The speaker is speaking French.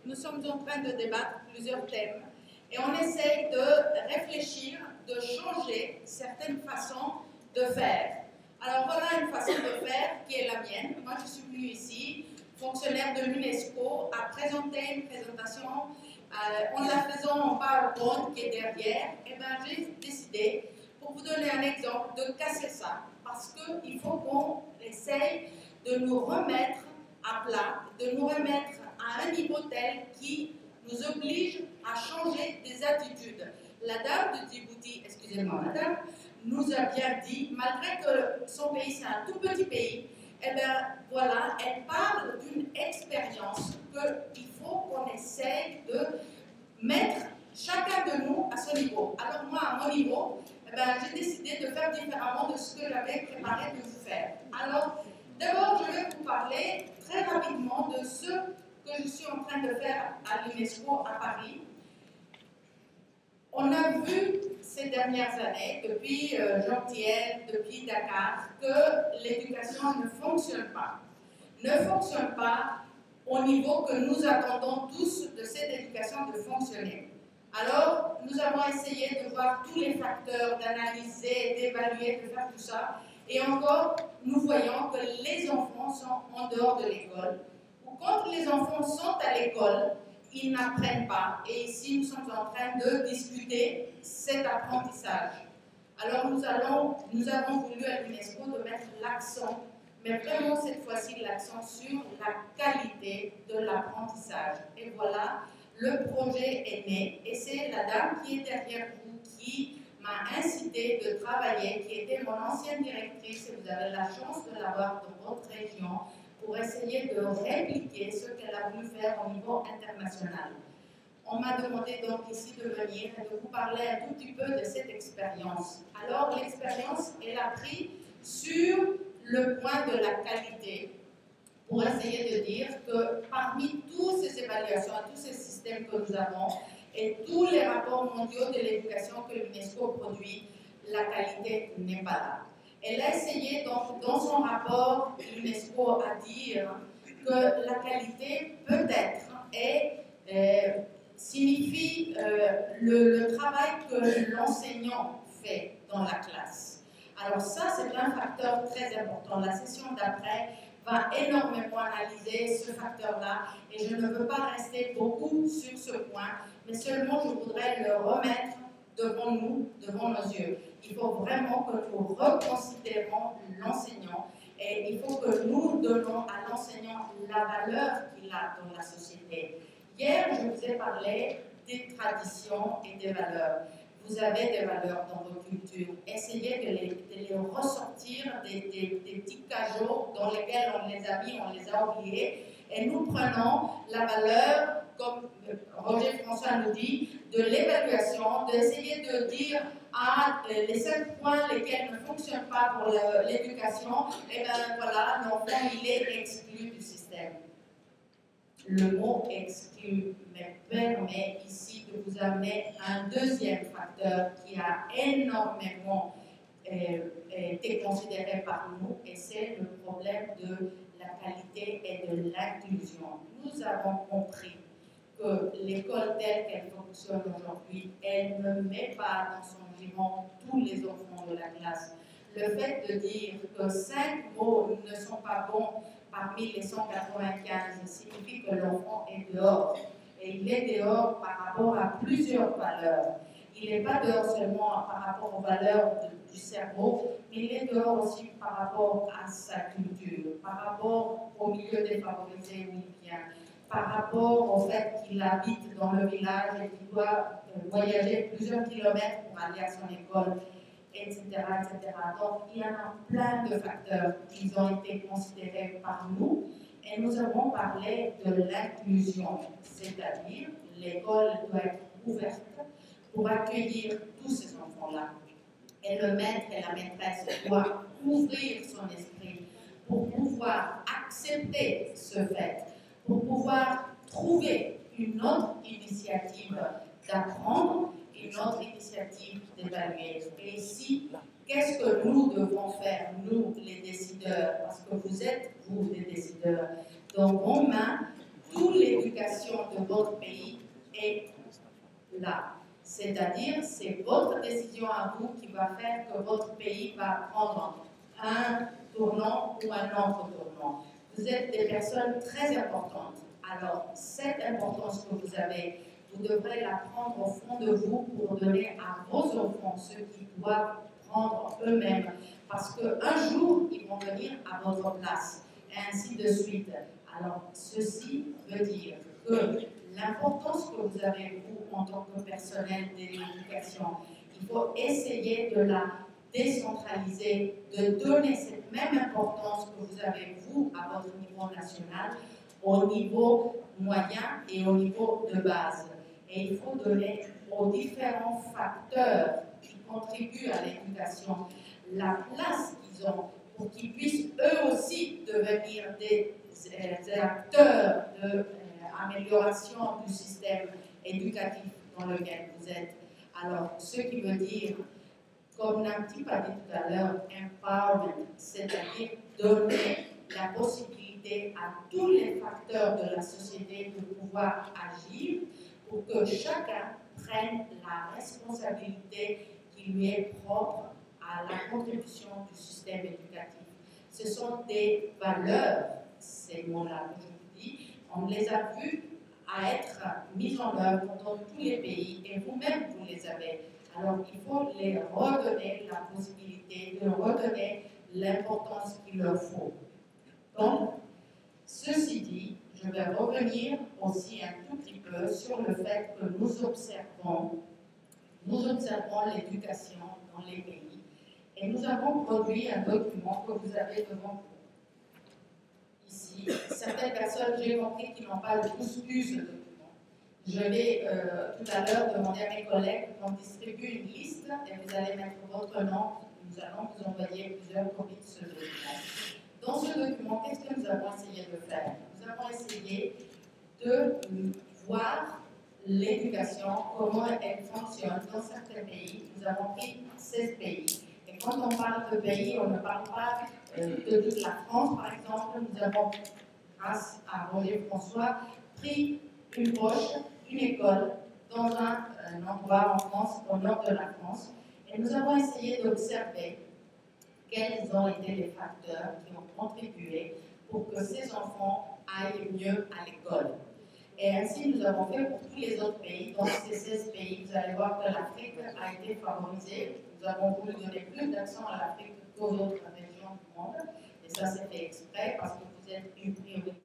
nous sommes en train de débattre plusieurs thèmes et on essaye de réfléchir, de changer certaines façons de faire. Alors voilà une façon de faire qui est la mienne. Moi je suis venue ici, fonctionnaire de l'UNESCO, à présenter une présentation en la faisant en PowerPoint qui est derrière. Et bien j'ai décidé, pour vous donner un exemple, de casser ça. Parce qu'il faut qu'on essaye de nous remettre à plat, de nous remettre à un niveau tel qui nous oblige à changer des attitudes. La dame de Djibouti, excusez-moi madame, nous a bien dit, malgré que son pays c'est un tout petit pays, eh bien voilà, elle parle d'une expérience qu'il faut qu'on essaye de mettre chacun de nous à son niveau. Alors moi, à mon niveau, eh bien, j'ai décidé de faire différemment de ce que j'avais préparé de vous faire. Alors, d'abord, je vais vous parler très rapidement de ce que je suis en train de faire à l'UNESCO à Paris. On a vu ces dernières années, depuis Jean-Thiel, depuis Dakar, que l'éducation ne fonctionne pas. Ne fonctionne pas au niveau que nous attendons tous de cette éducation de fonctionner. Alors, nous avons essayé de voir tous les facteurs, d'analyser, d'évaluer, de faire tout ça. Et encore, nous voyons que les enfants sont en dehors de l'école. Ou quand les enfants sont à l'école, ils n'apprennent pas. Et ici, nous sommes en train de discuter cet apprentissage. Alors, nous avons voulu à l'UNESCO de mettre l'accent, mais vraiment cette fois-ci l'accent sur la qualité de l'apprentissage. Et voilà, le projet est né. Et c'est la dame qui est derrière vous qui m'a incité de travailler, qui était mon ancienne directrice, et vous avez la chance de l'avoir dans votre région, pour essayer de répliquer ce qu'elle a voulu faire au niveau international. On m'a demandé donc ici de venir et de vous parler un tout petit peu de cette expérience. Alors l'expérience, elle a pris sur le point de la qualité, pour essayer de dire que parmi toutes ces évaluations, tous ces systèmes que nous avons, et tous les rapports mondiaux de l'éducation que l'UNESCO produit, la qualité n'est pas là. Elle a essayé, donc, dans son rapport, l'UNESCO a dit que la qualité peut-être signifie le travail que l'enseignant fait dans la classe. Alors ça, c'est un facteur très important. La session d'après va énormément analyser ce facteur-là et je ne veux pas rester beaucoup sur ce point, mais seulement je voudrais le remettre devant nous, devant nos yeux. Il faut vraiment que nous reconsidérons l'enseignant et il faut que nous donnons à l'enseignant la valeur qu'il a dans la société. Hier, je vous ai parlé des traditions et des valeurs. Vous avez des valeurs dans votre culture. Essayez de les ressortir des petits cajots dans lesquels on les a mis, on les a oubliés. Et nous prenons la valeur, comme Roger François nous dit, de l'évaluation, d'essayer de dire les 5 points lesquels ne fonctionnent pas pour l'éducation, et bien voilà, l'enfant il est exclu du système. Le mot exclu me permet ici de vous amener un deuxième facteur qui a énormément été considéré par nous, et c'est le problème de la qualité et de l'inclusion. Nous avons compris que l'école telle qu'elle fonctionne aujourd'hui, elle ne met pas dans son giron tous les enfants de la classe. Le fait de dire que 5 mots ne sont pas bons parmi les 195 signifie que l'enfant est dehors. Et il est dehors par rapport à plusieurs valeurs. Il n'est pas dehors seulement par rapport aux valeurs du cerveau, mais il est dehors aussi par rapport à sa culture, par rapport au milieu défavorisé où il vient, par rapport au fait qu'il habite dans le village et qu'il doit voyager plusieurs kilomètres pour aller à son école, etc., etc. Donc, il y en a plein de facteurs qui ont été considérés par nous et nous avons parlé de l'inclusion, c'est-à-dire l'école doit être ouverte pour accueillir tous ces enfants-là. Et le maître et la maîtresse doivent ouvrir son esprit pour pouvoir accepter ce fait, pour pouvoir trouver une autre initiative d'apprendre, une autre initiative d'évaluer. Et ici, qu'est-ce que nous devons faire, nous, les décideurs, parce que vous êtes, vous, les décideurs, dans vos mains, toute l'éducation de votre pays est là. C'est-à-dire, c'est votre décision à vous qui va faire que votre pays va prendre un tournant ou un autre tournant. Vous êtes des personnes très importantes. Alors, cette importance que vous avez, vous devrez la prendre au fond de vous pour donner à vos enfants ce qu'ils doivent prendre eux-mêmes. Parce qu'un jour, ils vont venir à votre place, et ainsi de suite. Alors, ceci veut dire que l'importance que vous avez, vous, en tant que personnel de l'éducation, il faut essayer de la décentraliser, de donner cette même importance que vous avez, vous, à votre niveau national, au niveau moyen et au niveau de base. Et il faut donner aux différents facteurs qui contribuent à l'éducation la place qu'ils ont pour qu'ils puissent eux aussi devenir des acteurs de amélioration du système éducatif dans lequel vous êtes. Alors, ce qui veut dire, comme Nanti a dit tout à l'heure, empowerment, c'est-à-dire donner la possibilité à tous les facteurs de la société de pouvoir agir pour que chacun prenne la responsabilité qui lui est propre à la contribution du système éducatif. Ce sont des valeurs, ces mots-là que je vous dis, on les a vus à être mises en œuvre dans tous les pays et vous-même vous les avez. Alors il faut les redonner la possibilité de redonner l'importance qu'il leur faut. Donc, ceci dit, je vais revenir aussi un tout petit peu sur le fait que nous observons l'éducation dans les pays et nous avons produit un document que vous avez devant vous. Ici, certaines personnes, j'ai compris qu'ils n'ont pas tous eu ce document. Je vais tout à l'heure demander à mes collègues qu'on distribue une liste et vous allez mettre votre nom. Nous allons vous envoyer plusieurs copies de ce document. Dans ce document, qu'est-ce que nous avons essayé de faire? Nous avons essayé de voir l'éducation, comment elle fonctionne dans certains pays. Nous avons pris 16 pays. Et quand on parle de pays, on ne parle pas de toute la France, par exemple. Nous avons, grâce à Roger François, pris une poche, une école, dans un endroit en France, au nord de la France. Et nous avons essayé d'observer quels ont été les facteurs qui ont contribué pour que ces enfants aillent mieux à l'école. Et ainsi, nous avons fait pour tous les autres pays. Dans ces 16 pays, vous allez voir que l'Afrique a été favorisée. Nous avons voulu donner plus d'accent à l'Afrique qu'aux autres régions du monde. Et ça, c'est fait exprès parce que vous êtes une priorité.